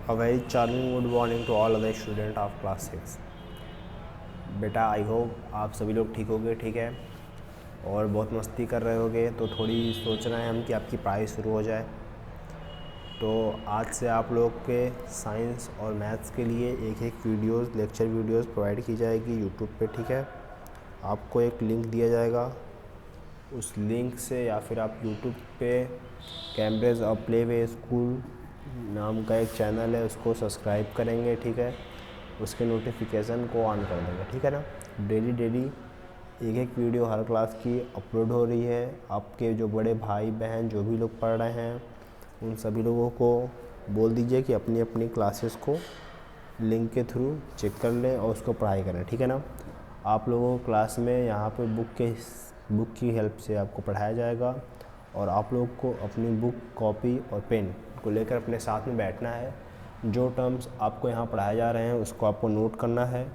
A very charming good morning to all other student of class 6। बेटा I hope आप सभी लोग ठीक होगे, ठीक है, और बहुत मस्ती कर रहे होगे। तो थोड़ी सोच रहे हैं हम कि आपकी पढ़ाई शुरू हो जाए। तो आज से आप लोग के साइंस और मैथ्स के लिए एक लेक्चर वीडियोस प्रोवाइड की जाएगी यूट्यूब पे, ठीक है। आपको एक लिंक दिया जाएगा, उस लिंक से या फिर आप यूट्यूब पे कैम्ब्रिज और प्लेवे स्कूल नाम का एक चैनल है, उसको सब्सक्राइब करेंगे, ठीक है। उसके नोटिफिकेशन को ऑन कर देंगे, ठीक है ना। डेली एक वीडियो हर क्लास की अपलोड हो रही है। आपके जो बड़े भाई बहन जो भी लोग पढ़ रहे हैं उन सभी लोगों को बोल दीजिए कि अपनी अपनी क्लासेस को लिंक के थ्रू चेक कर लें और उसको पढ़ाई करें, ठीक है ना। आप लोगों को क्लास में यहाँ पे बुक की हेल्प से आपको पढ़ाया जाएगा और आप लोग को अपनी बुक, कॉपी और पेन को लेकर अपने साथ में बैठना है। जो टर्म्स आपको यहाँ पढ़ाए जा रहे हैं उसको आपको नोट करना है,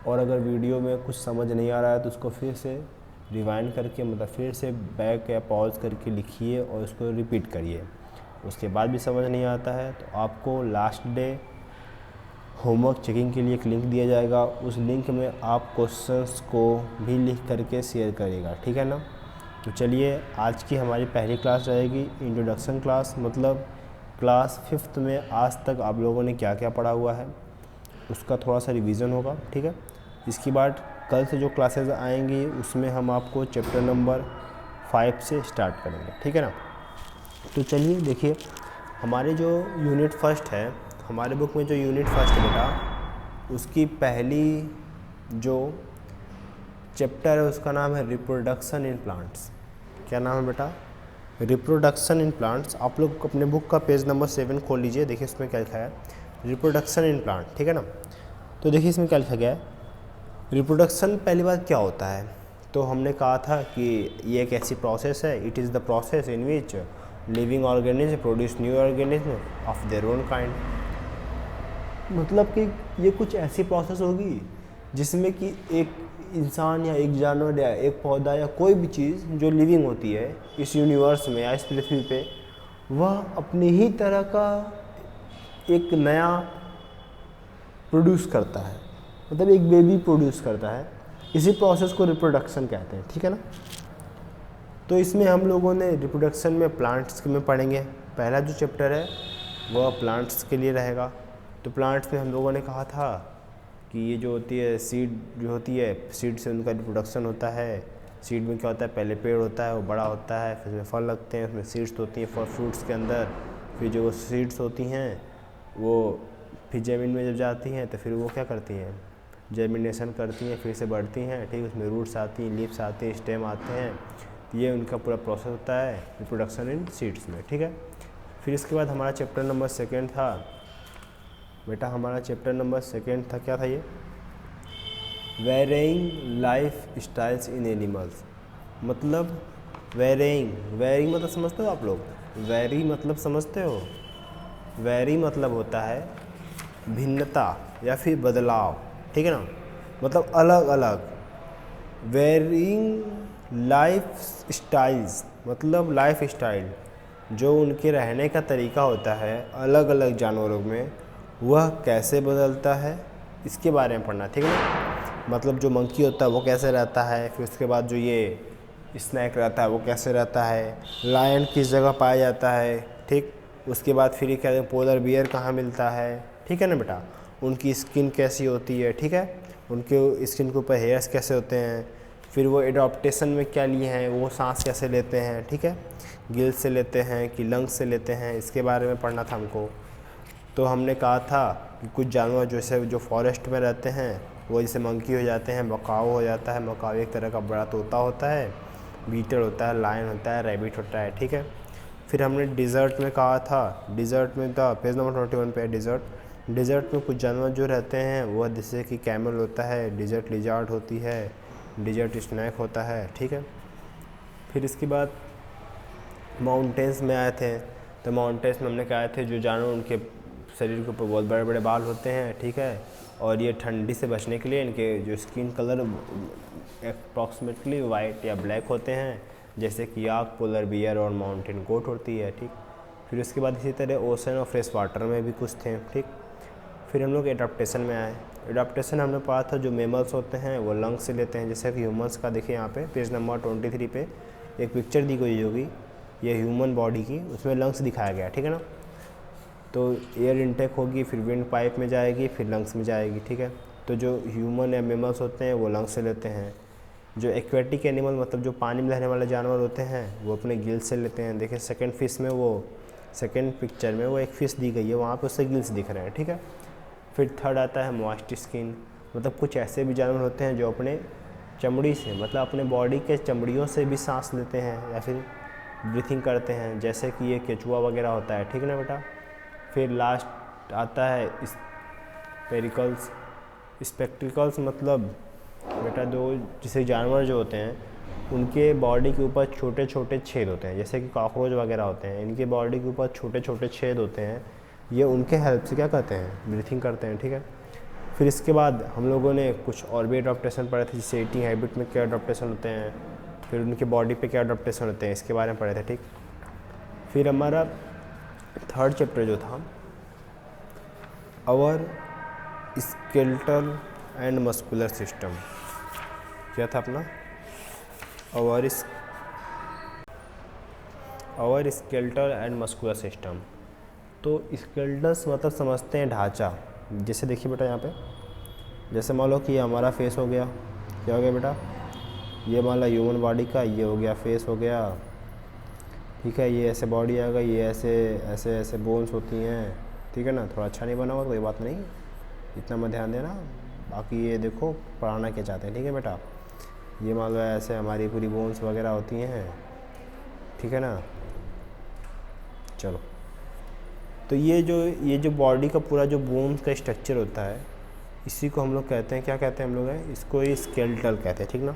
और अगर वीडियो में कुछ समझ नहीं आ रहा है तो उसको फिर से रिवाइंड करके, मतलब फिर से बैक या पॉज करके लिखिए और उसको रिपीट करिए। उसके बाद भी समझ नहीं आता है तो आपको लास्ट डे होमवर्क चेकिंग के लिए एक लिंक दिया जाएगा। उस लिंक में आप क्वेश्चंस को भी लिख करके शेयर करिएगा, ठीक है ना। तो चलिए, आज की हमारी पहली क्लास रहेगी इंट्रोडक्शन क्लास, मतलब क्लास 5th में आज तक आप लोगों ने क्या क्या पढ़ा हुआ है उसका थोड़ा सा रिवीजन होगा, ठीक है। इसके बाद कल से जो क्लासेस आएंगी उसमें हम आपको चैप्टर नंबर 5 से स्टार्ट करेंगे, ठीक है ना। तो चलिए देखिए, हमारे जो यूनिट फर्स्ट है, हमारे बुक में जो यूनिट फर्स्ट है बेटा, उसकी पहली जो चैप्टर है उसका नाम है रिप्रोडक्शन इन प्लांट्स। क्या नाम है बेटा? Reproduction in plants. आप लोग अपने बुक का पेज नंबर 7 खोल लीजिए, देखिए इसमें क्या लिखा है, रिप्रोडक्शन इन प्लांट, ठीक है ना। तो देखिए इसमें क्या लिखा गया है, रिप्रोडक्शन पहली बात क्या होता है। तो हमने कहा था कि ये एक ऐसी प्रोसेस है, it is the process in which living organism produce new organism of their own kind. मतलब कि ये कुछ ऐसी प्रोसेस होगी जिसमें कि एक इंसान या एक जानवर या एक पौधा या कोई भी चीज़ जो लिविंग होती है इस यूनिवर्स में या इस पृथ्वी पे, वह अपनी ही तरह का एक नया प्रोड्यूस करता है, मतलब एक बेबी प्रोड्यूस करता है। इसी प्रोसेस को रिप्रोडक्शन कहते हैं, ठीक है ना। तो इसमें हम लोगों ने रिप्रोडक्शन में प्लांट्स में पढ़ेंगे। पहला जो चैप्टर है वह प्लांट्स के लिए रहेगा। तो प्लांट्स में हम लोगों ने कहा था कि ये जो होती है सीड, जो होती है सीड से उनका रिप्रोडक्शन होता है। सीड में क्या होता है, पहले पेड़ होता है, वो बड़ा होता है, फिर उसमें फल लगते हैं, उसमें सीड्स होती हैं फल फ्रूट्स के अंदर। फिर जो सीड्स होती हैं वो फिर ज़मीन में जब जाती हैं तो फिर वो क्या करती हैं, जर्मिनेशन करती हैं, फिर से बढ़ती हैं, ठीक। उसमें रूट्स आती हैं, लीव्स आती हैं, स्टेम आते हैं। ये उनका पूरा प्रोसेस होता है रिप्रोडक्शन इन सीड्स में, ठीक है। फिर इसके बाद हमारा चैप्टर नंबर 2 था बेटा, हमारा चैप्टर नंबर 2 था, क्या था ये, varying life styles in animals. मतलब वेरिंग मतलब समझते हो आप लोग, वेरी मतलब समझते हो, वेरी मतलब होता है भिन्नता या फिर बदलाव, ठीक है ना, मतलब अलग अलग। वेरिंग लाइफ स्टाइल्स मतलब लाइफ स्टाइल, जो उनके रहने का तरीका होता है अलग अलग जानवरों में, वह कैसे बदलता है इसके बारे में पढ़ना, ठीक है ना। मतलब जो मंकी होता है वो कैसे रहता है, फिर उसके बाद जो ये स्नैक रहता है वो कैसे रहता है, लायन किस जगह पाया जाता है, ठीक। उसके बाद फिर ये कहते हैं पोलर बियर कहाँ मिलता है, ठीक है ना बेटा। उनकी स्किन कैसी होती है, ठीक है, उनके स्किन के ऊपर हेयर्स कैसे होते हैं, फिर वो एडॉप्टेशन में क्या लिए हैं, वो सांस कैसे लेते हैं, ठीक है, गिल से लेते हैं कि लंग्स से लेते हैं, इसके बारे में पढ़ना था हमको। तो हमने कहा था कि कुछ जानवर जैसे जो फॉरेस्ट में रहते हैं वो जैसे मंकी हो जाते हैं, मकाओ हो जाता है, मकाओ एक तरह का बड़ा तोता होता है, बीटल होता है, लायन होता है, रैबिट होता है, ठीक है। फिर हमने डिज़र्ट में कहा था, डिज़र्ट में था पेज नंबर 21 पे डिज़र्ट में कुछ जानवर जो रहते हैं वह जैसे कि कैमल होता है, डिज़र्ट लिजार्ड होती है, डिज़र्ट स्नैक होता है, ठीक है। फिर इसके बाद माउंटेन्स में आए थे। तो माउंटेन्स में हमने कहा थे जो जानवर उनके शरीर के ऊपर बहुत बड़े बड़े बाल होते हैं, ठीक है, और ये ठंडी से बचने के लिए इनके जो स्किन कलर अप्रॉक्सीमेटली वाइट या ब्लैक होते हैं, जैसे कि आग, पोलर बियर और माउंटेन गोट होती है, ठीक। फिर उसके बाद इसी तरह ओशन और फ्रेश वाटर में भी कुछ थे, ठीक। फिर हम लोग एडाप्टेशन में आए। एडाप्टेशन हमने पढ़ा था जो मेमल्स होते हैं वो लंग्स से लेते हैं, जैसे कि ह्यूमंस का देखिए यहाँ पे पेज नंबर 23 पे एक पिक्चर दी गई होगी ये ह्यूमन बॉडी की, उसमें लंग्स दिखाया गया, ठीक है ना। तो एयर इनटेक होगी, फिर विंड पाइप में जाएगी, फिर लंग्स में जाएगी, ठीक है। तो जो ह्यूमन या मेमल्स होते हैं वो लंग्स से लेते हैं। जो एक्वेटिक एनिमल मतलब जो पानी में रहने वाले जानवर होते हैं वो अपने गिल्स से लेते हैं। देखिए सेकंड फिश में वो सेकंड पिक्चर में वो एक फ़िश दी गई है, वहाँ पे उससे गिल्स दिख रहे हैं, ठीक है। फिर थर्ड आता है मॉइस्ट स्किन, मतलब कुछ ऐसे भी जानवर होते हैं जो अपने चमड़ी से मतलब अपने बॉडी के चमड़ियों से भी सांस लेते हैं या फिर ब्रीथिंग करते हैं, जैसे कि ये केचुआ वगैरह होता है, ठीक है ना बेटा। फिर लास्ट आता है स्पेरिकल्स। स्पेक्ट्रिकल्स मतलब बेटा दो जैसे जानवर जो होते हैं उनके बॉडी के ऊपर छोटे छोटे छेद होते हैं, जैसे कि कॉकरोच वगैरह होते हैं, इनके बॉडी के ऊपर छोटे छोटे छेद होते हैं, ये उनके हेल्प से क्या करते हैं, ब्रीथिंग करते हैं, ठीक है। फिर इसके बाद हम लोगों ने कुछ और भी एडाप्टेशन पढ़े थे, जैसे ईटिंग हैबिट में क्या एडाप्टेशन होते हैं, फिर उनकी बॉडी पे क्या एडाप्टेशन होते हैं, इसके बारे में पढ़े थे, ठीक। फिर हमारा थर्ड चैप्टर जो था our skeletal and muscular system, क्या था अपना our skeletal and muscular system. तो स्केलेटस मतलब समझते हैं ढांचा, जैसे देखिए बेटा यहाँ पे जैसे मान लो कि ये हमारा फेस हो गया, क्या हो गया बेटा, ये मान लो ह्यूमन बॉडी का ये हो गया फेस हो गया, ठीक है। ये ऐसे बॉडी आएगा, ये ऐसे ऐसे ऐसे बोन्स होती हैं, ठीक है ना। थोड़ा अच्छा नहीं बना हुआ कोई बात नहीं, इतना मत ध्यान देना। बाकी ये देखो पढ़ाना क्या चाहते हैं, ठीक है बेटा। ये मान लो ऐसे हमारी पूरी बोन्स वगैरह होती हैं, ठीक है ना। चलो, तो ये जो बॉडी का पूरा जो बोन्स का स्ट्रक्चर होता है इसी को हम लोग कहते हैं, क्या कहते हैं हम लोग हैं इसको, ये स्केलेटल कहते हैं, ठीक ना।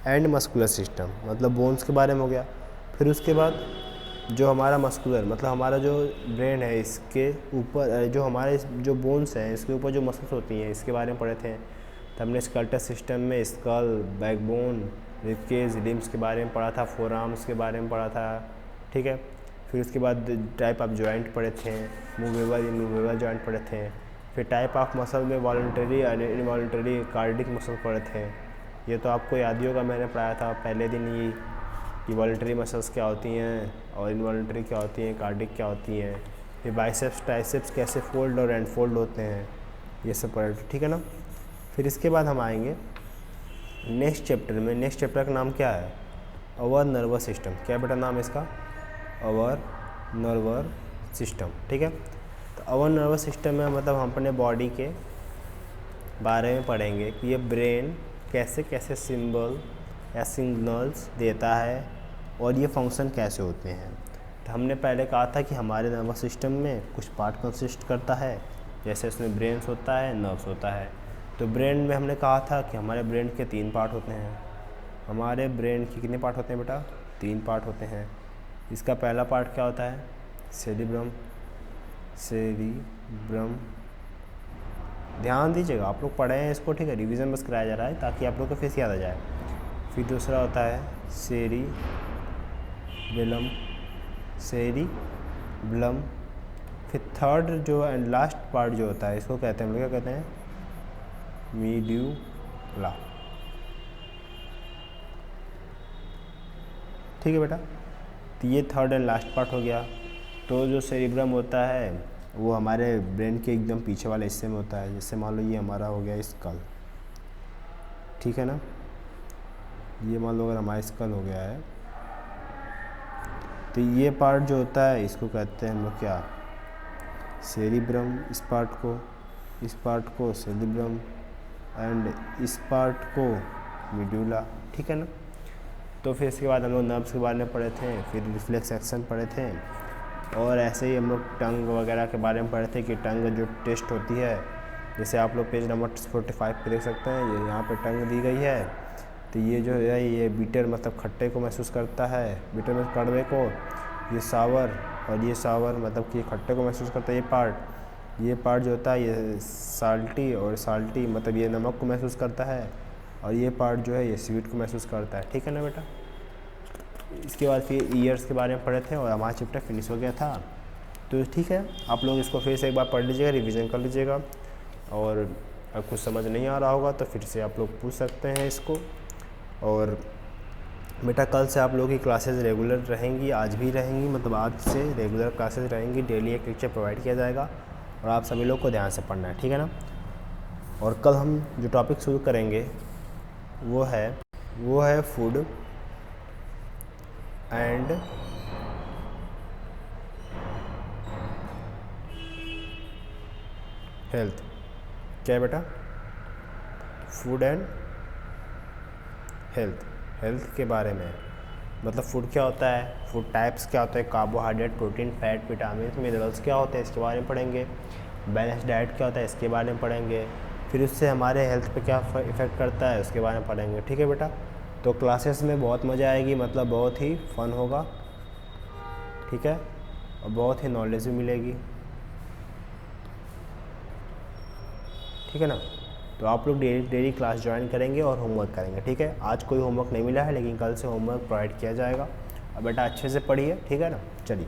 एंड मस्कुलर सिस्टम मतलब बोन्स के बारे में हो गया। फिर उसके बाद जो हमारा मस्कुलर मतलब हमारा जो ब्रेन है इसके ऊपर जो हमारे जो बोन्स हैं इसके ऊपर जो मसल्स होती हैं इसके बारे में पढ़े थे। तो हमने स्केलेटल सिस्टम में स्कल, बैकबोन, रिबकेज, लिम्स के बारे में पढ़ा था, फोर आर्म्स के बारे में पढ़ा था, ठीक है। फिर उसके बाद टाइप ऑफ जॉइंट पढ़े थे, मूवेबल इनमूवेबल जॉइंट पढ़े थे। फिर टाइप ऑफ मसल में voluntary and involuntary cardiac muscle पढ़े थे। ये तो आपको याद ही होगा, मैंने पढ़ाया था पहले दिन ही कि वॉलंटरी मसल्स क्या होती हैं और इनवॉलंटरी क्या होती हैं, कार्डिक क्या होती हैं। फिर बाइसेप्स ट्राइसेप्स कैसे फोल्ड और एनफोल्ड होते हैं, ये सब पढ़े थे, ठीक है ना। फिर इसके बाद हम आएंगे नेक्स्ट चैप्टर में। नेक्स्ट चैप्टर का नाम क्या है, अवर नर्वस सिस्टम। क्या बेटा नाम है इसका, अवर नर्वस सिस्टम, ठीक है। तो अवर नर्वस सिस्टम में मतलब हम अपने बॉडी के बारे में पढ़ेंगे कि ये ब्रेन कैसे कैसे सिंबल या सिग्नल्स देता है और ये फंक्शन कैसे होते हैं। तो हमने पहले कहा था कि हमारे नर्वस सिस्टम में कुछ पार्ट कंसिस्ट करता है, जैसे इसमें ब्रेन्स होता है, नर्व्स होता है। तो ब्रेन में हमने कहा था कि हमारे ब्रेन के 3 पार्ट होते हैं। हमारे ब्रेन के कितने पार्ट होते हैं बेटा, 3 पार्ट होते हैं। इसका पहला पार्ट क्या होता है, सेरिब्रम। ध्यान दीजिएगा, आप लोग पढ़े हैं इसको, ठीक है, रिवीजन बस कराया जा रहा है ताकि आप लोग को फेस याद आ जाए। फिर दूसरा होता है सेरिब्लम। फिर थर्ड जो एंड लास्ट पार्ट जो होता है इसको कहते हैं हम लोग, क्या कहते हैं, मीड्यूला, ठीक है बेटा। तो ये थर्ड एंड लास्ट पार्ट हो गया। तो जो सेरिब्रम होता है वो हमारे ब्रेन के एकदम पीछे वाले हिस्से में होता है, जैसे मान लो ये हमारा हो गया स्कल, ठीक है ना। ये मान लो अगर हमारा स्कल हो गया है तो ये पार्ट जो होता है इसको कहते हैं हम लोग क्या, सेरिब्रम। इस पार्ट को सेरिब्रम एंड इस पार्ट को मीड्यूला, ठीक है ना। तो फिर इसके बाद हम लोग नर्व्स के बारे में पढ़े थे, फिर रिफ्लेक्स एक्शन पढ़े थे, और ऐसे ही हम लोग टंग वगैरह के बारे में पढ़े थे कि टंग जो टेस्ट होती है, जैसे आप लोग पेज नंबर 45 पे देख सकते हैं, ये यहाँ पे टंग दी गई है। तो ये जो है ये बीटर मतलब खट्टे को महसूस करता है, बीटर में कड़वे को, ये सावर और ये सावर मतलब कि खट्टे को महसूस करता है ये पार्ट जो होता है ये साल्टी, और साल्टी मतलब ये नमक को महसूस करता है, और ये पार्ट जो है ये स्वीट को महसूस करता है, ठीक है ना बेटा। इसके बाद फिर ईयर्स के बारे में पढ़े थे और हमारा चैप्टर फिनिश हो गया था। तो ठीक है, आप लोग इसको फिर से एक बार पढ़ लीजिएगा, रिवीजन कर लीजिएगा, और अगर कुछ समझ नहीं आ रहा होगा तो फिर से आप लोग पूछ सकते हैं इसको। और बेटा कल से आप लोगों की क्लासेस रेगुलर रहेंगी, आज भी रहेंगी, मतलब आज से रेगुलर क्लासेस रहेंगी, डेली एक लेक्चर प्रोवाइड किया जाएगा और आप सभी लोग को ध्यान से पढ़ना है, ठीक है ना। और कल हम जो टॉपिक शुरू करेंगे वो है फूड एंड हेल्थ। क्या है बेटा? फूड एंड हेल्थ के बारे में, मतलब फूड क्या होता है, फूड टाइप्स क्या होता है, carbohydrate, protein, fat, vitamin, minerals क्या होते हैं इसके बारे में पढ़ेंगे, बैलेंस डाइट क्या होता है इसके बारे में पढ़ेंगे, फिर उससे हमारे हेल्थ पे क्या इफ़ेक्ट करता है उसके बारे में पढ़ेंगे, ठीक है बेटा। तो क्लासेस में बहुत मज़ा आएगी, मतलब बहुत ही फन होगा, ठीक है, और बहुत ही नॉलेज भी मिलेगी, ठीक है ना। तो आप लोग डेली क्लास ज्वाइन करेंगे और होमवर्क करेंगे, ठीक है। आज कोई होमवर्क नहीं मिला है, लेकिन कल से होमवर्क प्रोवाइड किया जाएगा। अब बेटा अच्छे से पढ़िए, ठीक है ना। चलिए।